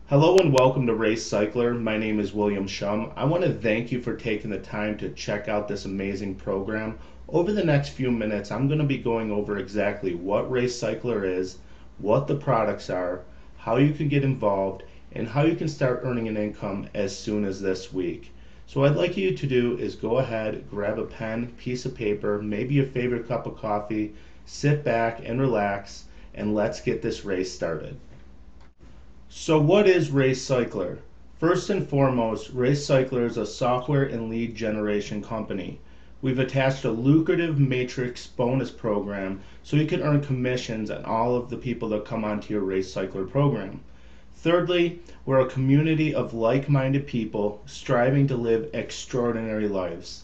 Hello and welcome to Race Cycler. My name is William Shum. I want to thank you for taking the time to check out this amazing program. Over the next few minutes, I'm going to be going over exactly what Race Cycler is, what the products are, how you can get involved, and how you can start earning an income as soon as this week. So what I'd like you to do is go ahead, grab a pen, piece of paper, maybe your favorite cup of coffee, sit back and relax, and let's get this race started. So what is Race Cycler? First and foremost, Race Cycler is a software and lead generation company. We've attached a lucrative matrix bonus program so you can earn commissions on all of the people that come onto your Race Cycler program. Thirdly, we're a community of like-minded people striving to live extraordinary lives.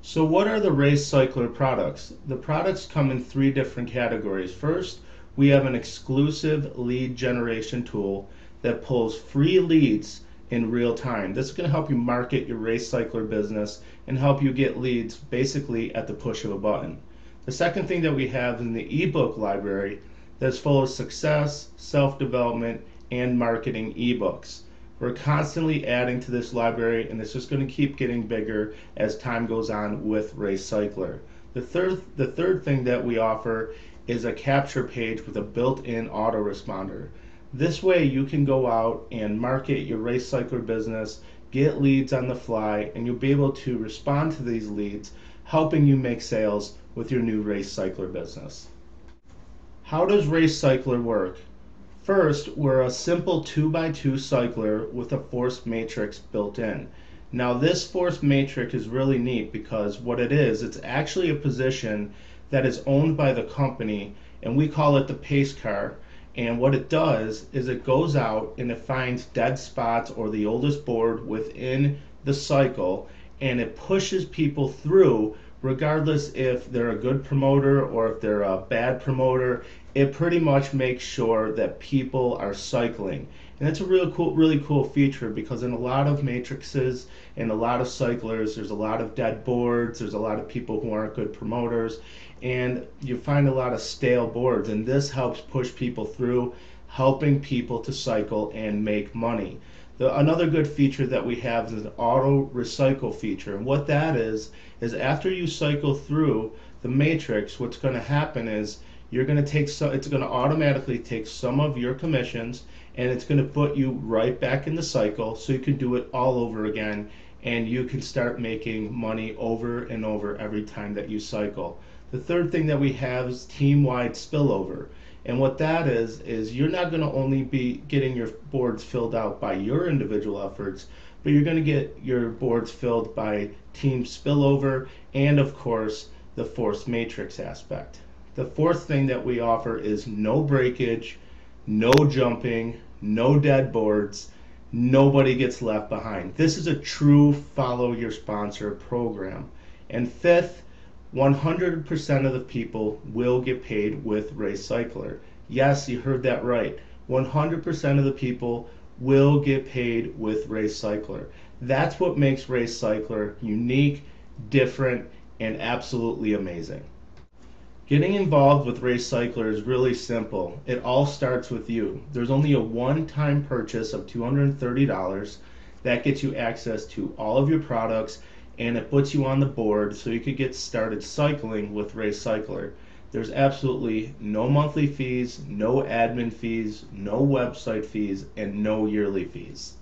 So what are the Race Cycler products? The products come in three different categories. First, we have an exclusive lead generation tool that pulls free leads in real time. This is going to help you market your Race Cycler business and help you get leads basically at the push of a button. The second thing that we have in the ebook library that's full of success, self-development, and marketing ebooks. We're constantly adding to this library, and it's just going to keep getting bigger as time goes on with Race Cycler. The third thing that we offer is a capture page with a built-in autoresponder. This way you can go out and market your Race Cycler business, get leads on the fly, and you'll be able to respond to these leads, helping you make sales with your new Race Cycler business. How does Race Cycler work? First, we're a simple 2x2 cycler with a force matrix built in. Now this force matrix is really neat because what it is, it's actually a position that is owned by the company, and we call it the pace car. And what it does is it goes out and it finds dead spots or the oldest board within the cycle, and it pushes people through regardless if they're a good promoter or if they're a bad promoter. It pretty much makes sure that people are cycling. And it's a really cool feature because in a lot of matrices and a lot of cyclers, there's a lot of dead boards, there's a lot of people who aren't good promoters, and you find a lot of stale boards, and this helps push people through, helping people to cycle and make money. Another good feature that we have is an auto recycle feature, and what that is after you cycle through the matrix, what's going to happen is you're going to take it's going to automatically take some of your commissions, and it's going to put you right back in the cycle so you can do it all over again, and you can start making money over and over every time that you cycle. The third thing that we have is team-wide spillover. And what that is you're not going to only be getting your boards filled out by your individual efforts, but you're going to get your boards filled by team spillover and, of course, the force matrix aspect. The fourth thing that we offer is no breakage, no jumping, no dead boards. Nobody gets left behind. This is a true follow your sponsor program. And fifth, 100% of the people will get paid with Race Cycler. Yes, you heard that right. 100% of the people will get paid with Race Cycler. That's what makes Race Cycler unique, different, and absolutely amazing. Getting involved with Race Cycler is really simple. It all starts with you. There's only a one-time purchase of $230. That gets you access to all of your products, and it puts you on the board so you could get started cycling with Race Cycler. There's absolutely no monthly fees, no admin fees, no website fees, and no yearly fees.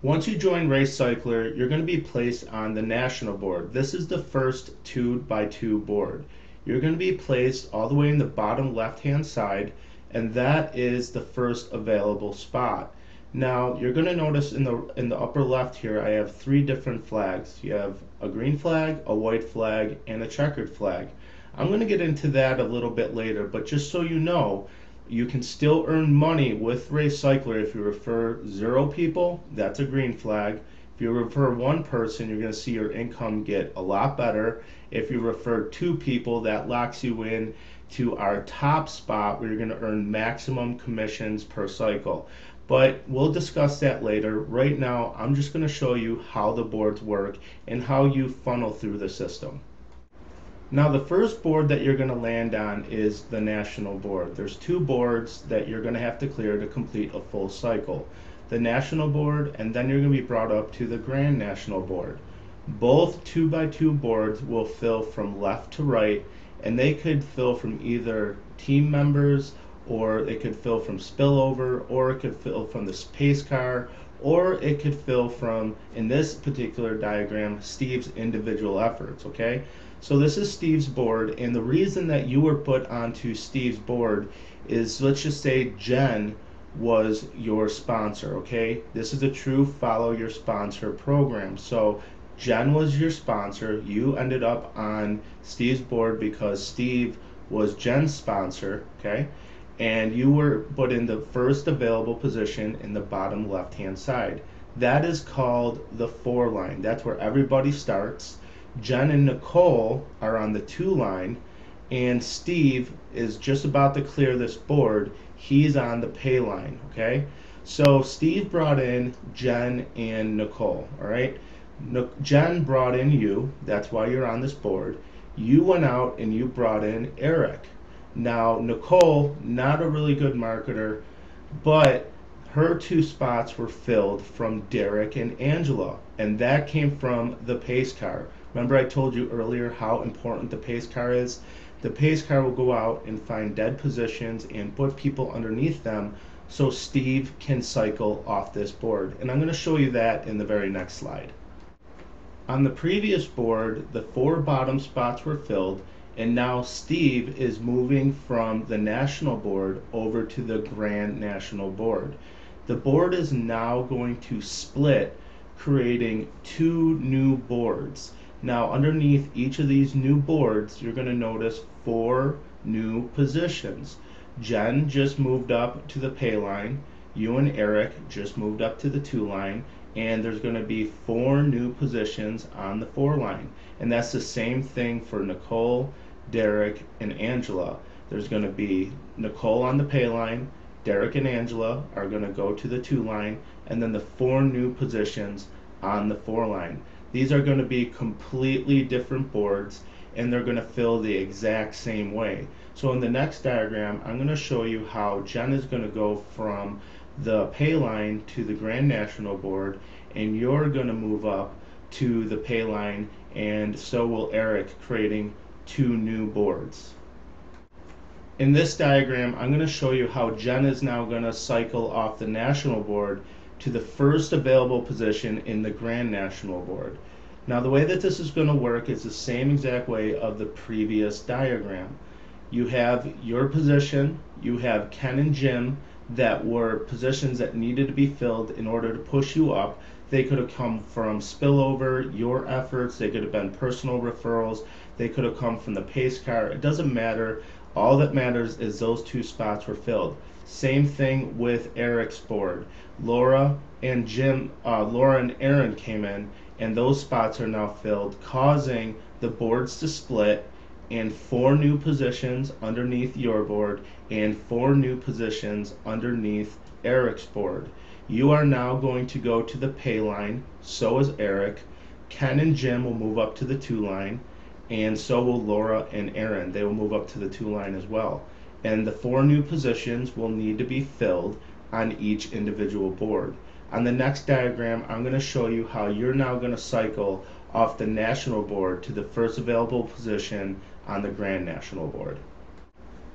Once you join Race Cycler, you're going to be placed on the national board. This is the first 2x2 board. You're going to be placed all the way in the bottom left-hand side, and that is the first available spot. Now you're going to notice in the upper left here I have three different flags. You have a green flag, a white flag, and a checkered flag. I'm going to get into that a little bit later, but just so you know, you can still earn money with Race Cycler if you refer 0 people. That's a green flag. If you refer 1 person, you're going to see your income get a lot better. If you refer 2 people, that locks you in to our top spot where you're going to earn maximum commissions per cycle. But we'll discuss that later. Right now, I'm just going to show you how the boards work and how you funnel through the system. Now the first board that you're going to land on is the national board. There's two boards that you're going to have to clear to complete a full cycle. The national board, and then you're going to be brought up to the grand national board. Both 2x2 boards will fill from left to right, and they could fill from either team members, or it could fill from spillover, or it could fill from the pace car, or it could fill from, in this particular diagram, Steve's individual efforts, okay? So this is Steve's board, and the reason that you were put onto Steve's board is, let's just say Jen was your sponsor, okay? This is a true follow your sponsor program. So Jen was your sponsor. You ended up on Steve's board because Steve was Jen's sponsor, okay? And you were put in the first available position in the bottom left hand side. That is called the 4 line. That's where everybody starts. Jen and Nicole are on the 2 line, and Steve is just about to clear this board. He's on the pay line, okay? So Steve brought in Jen and Nicole, all right? Jen brought in you. That's why you're on this board. You went out and you brought in Eric. Now, Nicole, not a really good marketer, but her 2 spots were filled from Derek and Angela, and that came from the pace car. Remember I told you earlier how important the pace car is? The pace car will go out and find dead positions and put people underneath them so Steve can cycle off this board. And I'm going to show you that in the very next slide. On the previous board, the 4 bottom spots were filled, and now Steve is moving from the national board over to the grand national board. The board is now going to split, creating 2 new boards. Now underneath each of these new boards, you're going to notice 4 new positions. Jen just moved up to the pay line. You and Eric just moved up to the 2 line. And there's going to be 4 new positions on the 4 line. And that's the same thing for Nicole, Derek, and Angela. There's going to be Nicole on the pay line, Derek and Angela are going to go to the 2 line, and then the 4 new positions on the 4 line. These are going to be completely different boards, and they're going to fill the exact same way. So in the next diagram, I'm going to show you how Jen is going to go from the pay line to the grand national board, and you're going to move up to the pay line, and so will Eric, creating 2 new boards. In this diagram, I'm going to show you how Jen is now going to cycle off the national board to the first available position in the grand national board. Now the way that this is going to work is the same exact way of the previous diagram. You have your position, you have Ken and Jim that were positions that needed to be filled in order to push you up. They could have come from spillover, your efforts, they could have been personal referrals, they could have come from the pace car. It doesn't matter. All that matters is those 2 spots were filled. Same thing with Eric's board. Laura and Aaron came in, and those spots are now filled, causing the boards to split, and 4 new positions underneath your board and 4 new positions underneath Eric's board. You are now going to go to the pay line, so is Eric. Ken and Jim will move up to the 2 line, and so will Laura and Aaron. They will move up to the 2 line as well. And the 4 new positions will need to be filled on each individual board. On the next diagram, I'm going to show you how you're now going to cycle off the national board to the first available position on the grand national board.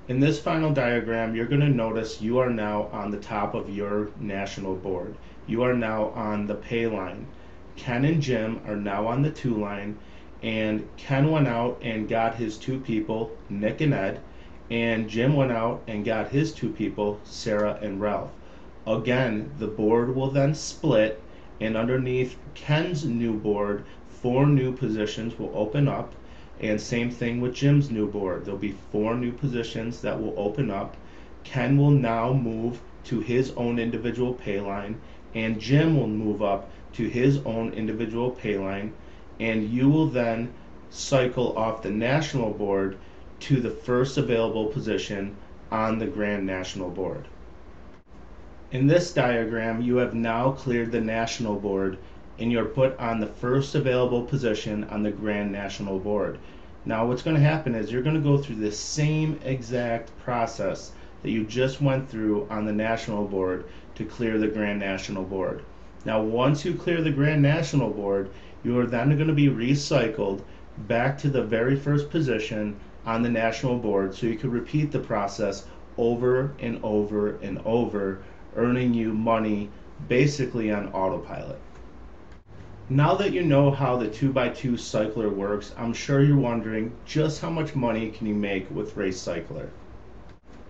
In this final diagram, you're going to notice you are now on the top of your national board. You are now on the pay line. Ken and Jim are now on the 2 line, and Ken went out and got his 2 people, Nick and Ed, and Jim went out and got his 2 people, Sarah and Ralph. Again, the board will then split, and underneath Ken's new board, 4 new positions will open up, and same thing with Jim's new board. There'll be 4 new positions that will open up. Ken will now move to his own individual pay line, and Jim will move up to his own individual pay line, and you will then cycle off the national board to the first available position on the grand national board. In this diagram, you have now cleared the national board, and you're put on the first available position on the grand national board. Now what's going to happen is you're going to go through the same exact process that you just went through on the national board to clear the Grand National Board. Now once you clear the Grand National Board, you are then going to be recycled back to the very first position on the national board, so you can repeat the process over and over and over, earning you money basically on autopilot. Now that you know how the 2x2 cycler works, I'm sure you're wondering just how much money can you make with Race Cycler.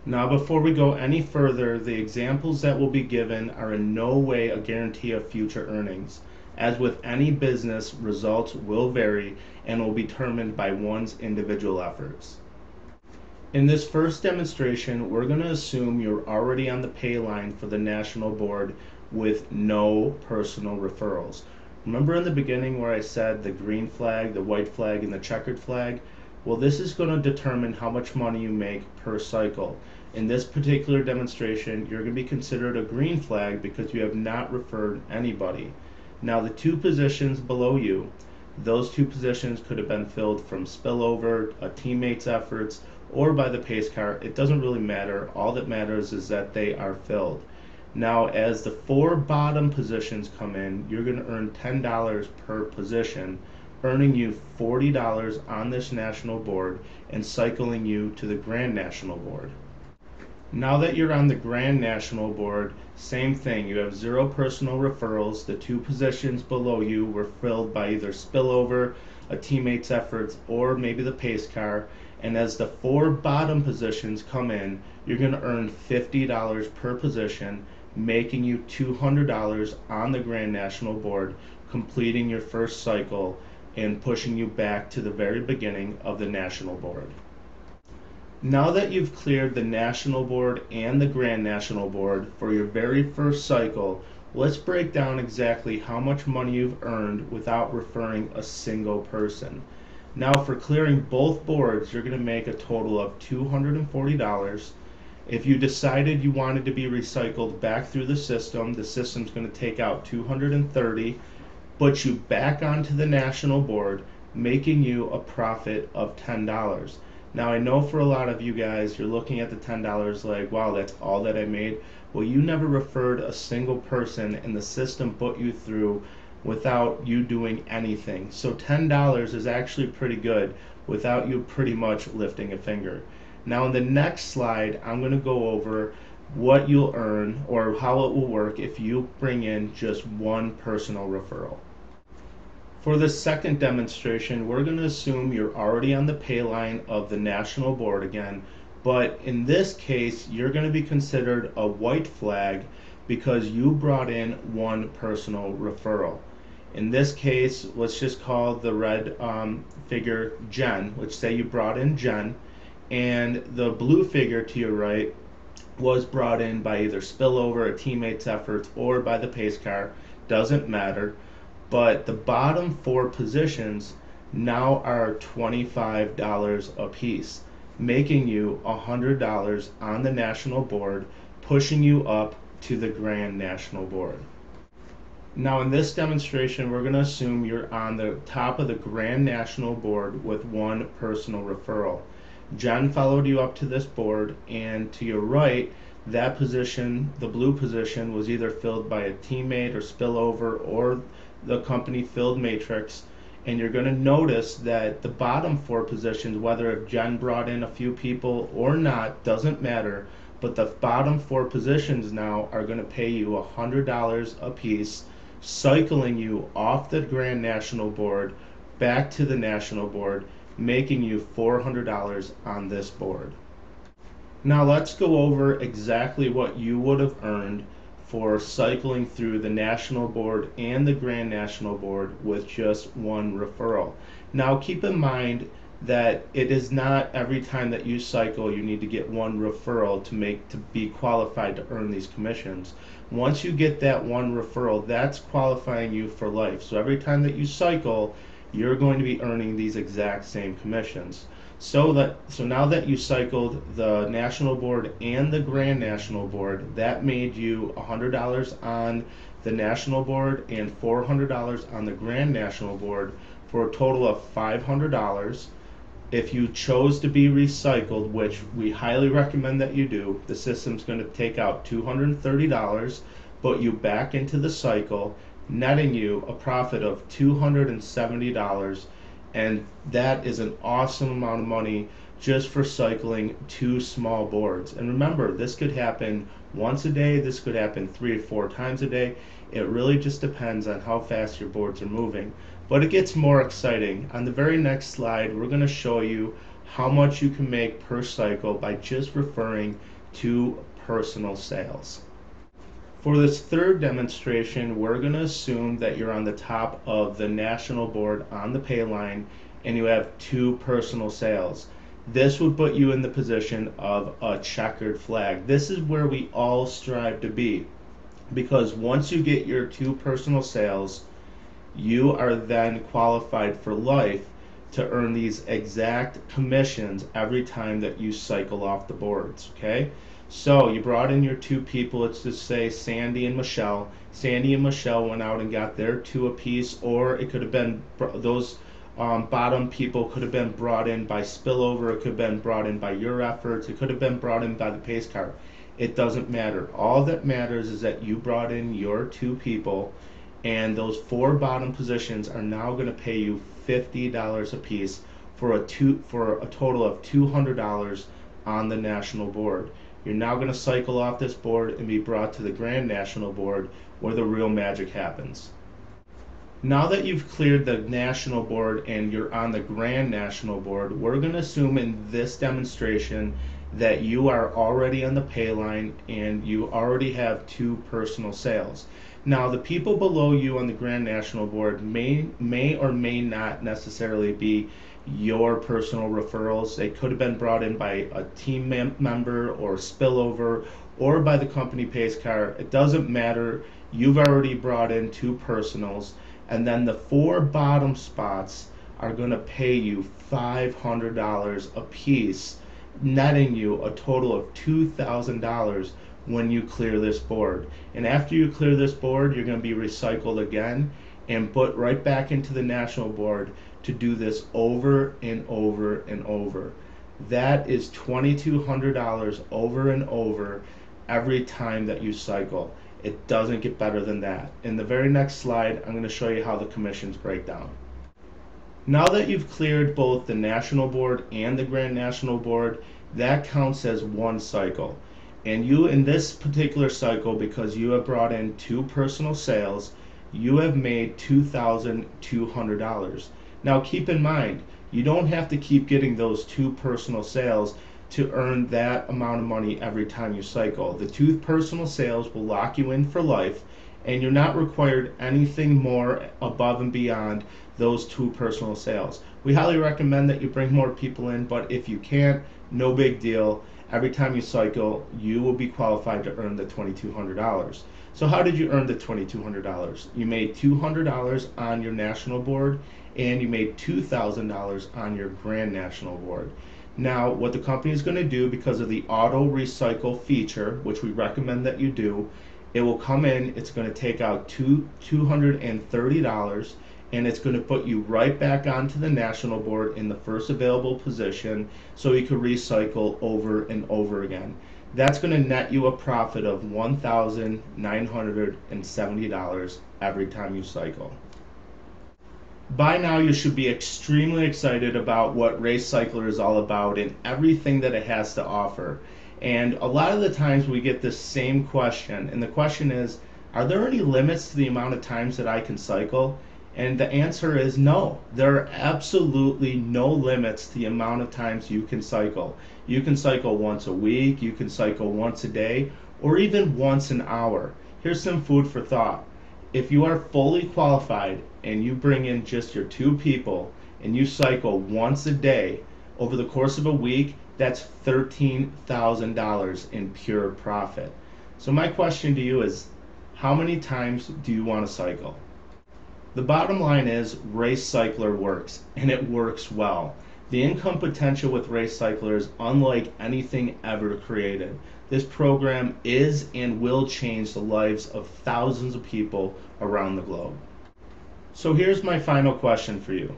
Now before we go any further, the examples that will be given are in no way a guarantee of future earnings. As with any business, results will vary and will be determined by one's individual efforts. In this first demonstration, we're going to assume you're already on the pay line for the national board with no personal referrals. Remember in the beginning where I said the green flag, the white flag, and the checkered flag? Well, this is going to determine how much money you make per cycle. In this particular demonstration, you're going to be considered a green flag because you have not referred anybody. Now the two positions below you, those two positions could have been filled from spillover, a teammate's efforts, or by the pace car. It doesn't really matter. All that matters is that they are filled. Now as the four bottom positions come in, you're going to earn $10 per position, earning you $40 on this national board and cycling you to the Grand National Board. Now that you're on the Grand National Board, same thing. You have zero personal referrals. The two positions below you were filled by either spillover, a teammate's efforts, or maybe the pace car. And as the four bottom positions come in, you're going to earn $50 per position, making you $200 on the Grand National Board, completing your first cycle and pushing you back to the very beginning of the National Board. Now that you've cleared the National Board and the Grand National Board for your very first cycle, let's break down exactly how much money you've earned without referring a single person. Now for clearing both boards, you're going to make a total of $240. If you decided you wanted to be recycled back through the system's going to take out $230, put you back onto the national board, making you a profit of $10. Now I know for a lot of you guys, you're looking at the $10 like, wow, that's all that I made. Well, you never referred a single person and the system put you through without you doing anything. So $10 is actually pretty good without you pretty much lifting a finger. Now in the next slide, I'm going to go over what you'll earn or how it will work if you bring in just one personal referral. For the second demonstration, we're going to assume you're already on the pay line of the national board again, but in this case, you're going to be considered a white flag because you brought in one personal referral. In this case, let's just call the red figure Jen. Let's say you brought in Jen, and the blue figure to your right was brought in by either spillover, a teammate's efforts, or by the pace car. Doesn't matter. But the bottom four positions now are $25 a piece, making you $100 on the national board, pushing you up to the Grand National Board. Now in this demonstration, we're going to assume you're on the top of the Grand National Board with one personal referral. Jen followed you up to this board, and to your right, that position, the blue position, was either filled by a teammate or spillover or the company filled matrix. And you're going to notice that the bottom four positions, whether if Jen brought in a few people or not, doesn't matter, but the bottom four positions now are going to pay you $100 a piece, cycling you off the Grand National Board back to the National Board, making you $400 on this board. Now let's go over exactly what you would have earned for cycling through the National Board and the Grand National Board with just one referral. Now keep in mind that it is not every time that you cycle you need to get one referral to be qualified to earn these commissions. Once you get that one referral, that's qualifying you for life. So every time that you cycle, you're going to be earning these exact same commissions. So now that you cycled the National Board and the Grand National Board, that made you $100 on the National Board and $400 on the Grand National Board for a total of $500. If you chose to be recycled, which we highly recommend that you do, the system's going to take out $230, put you back into the cycle, netting you a profit of $270, and that is an awesome amount of money just for cycling 2 small boards. And remember, this could happen once a day, this could happen 3 or 4 times a day. It really just depends on how fast your boards are moving. But it gets more exciting. On the very next slide, we're going to show you how much you can make per cycle by just referring to personal sales. For this third demonstration, we're going to assume that you're on the top of the national board on the pay line and you have 2 personal sales. This would put you in the position of a checkered flag. This is where we all strive to be, because once you get your 2 personal sales, you are then qualified for life to earn these exact commissions every time that you cycle off the boards, okay? So you brought in your 2 people, let's just say Sandy and Michelle. Sandy and Michelle went out and got their 2 apiece, or it could have been those bottom people could have been brought in by spillover, it could have been brought in by your efforts, it could have been brought in by the pace car. It doesn't matter. All that matters is that you brought in your 2 people, and those 4 bottom positions are now going to pay you $50 a piece for a total of $200 on the national board. You're now going to cycle off this board and be brought to the Grand National Board, where the real magic happens. Now that you've cleared the national board and you're on the Grand National Board, we're going to assume in this demonstration that you are already on the pay line and you already have 2 personal sales. Now, the people below you on the Grand National Board may or may not necessarily be your personal referrals. They could have been brought in by a team member or spillover or by the company pace car. It doesn't matter. You've already brought in 2 personals, and then the 4 bottom spots are going to pay you $500 a piece, netting you a total of $2,000 when you clear this board. And after you clear this board, you're going to be recycled again and put right back into the national board to do this over and over and over. That is $2,200 over and over every time that you cycle. It doesn't get better than that. In the very next slide, I'm going to show you how the commissions break down. Now that you've cleared both the national board and the Grand National Board, that counts as 1 cycle. And you, in this particular cycle, because you have brought in 2 personal sales, you have made $2,200. Now keep in mind, you don't have to keep getting those 2 personal sales to earn that amount of money every time you cycle. The 2 personal sales will lock you in for life, and you're not required anything more above and beyond those 2 personal sales. We highly recommend that you bring more people in, but if you can't, no big deal. Every time you cycle, you will be qualified to earn the $2,200. So how did you earn the $2,200? You made $200 on your national board, and you made $2,000 on your Grand National Board. Now, what the company is going to do, because of the auto recycle feature, which we recommend that you do, it will come in, it's going to take out $230, and it's going to put you right back onto the national board in the first available position, so you can recycle over and over again. That's going to net you a profit of $1,970 every time you cycle. By now, you should be extremely excited about what Race Cycler is all about and everything that it has to offer. And a lot of the times we get this same question, and the question is, are there any limits to the amount of times that I can cycle? And the answer is no. There are absolutely no limits to the amount of times you can cycle. You can cycle once a week, you can cycle once a day, or even once an hour. Here's some food for thought. If you are fully qualified and you bring in just your 2 people and you cycle once a day over the course of a week, that's $13,000 in pure profit. So my question to you is, how many times do you want to cycle? The bottom line is Race Cycler works, and it works well. The income potential with Race Cycler is unlike anything ever created. This program is and will change the lives of thousands of people around the globe. So here's my final question for you.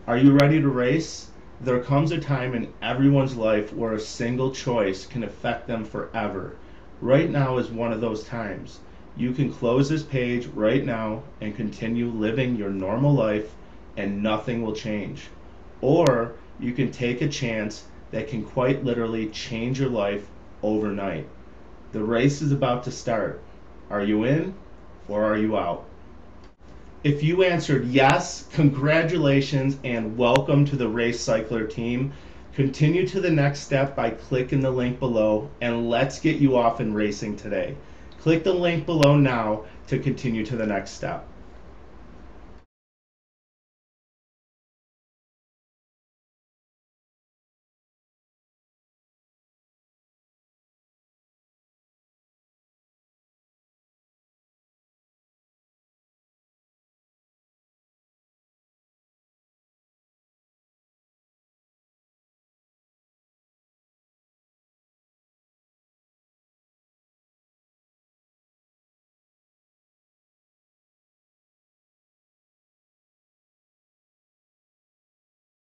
Are you ready to race? There comes a time in everyone's life where a single choice can affect them forever. Right now is one of those times. You can close this page right now and continue living your normal life and nothing will change. Or you can take a chance that can quite literally change your life overnight. The race is about to start. Are you in or are you out? If you answered yes, congratulations and welcome to the Race Cycler team. Continue to the next step by clicking the link below and let's get you off and racing today. Click the link below now to continue to the next step.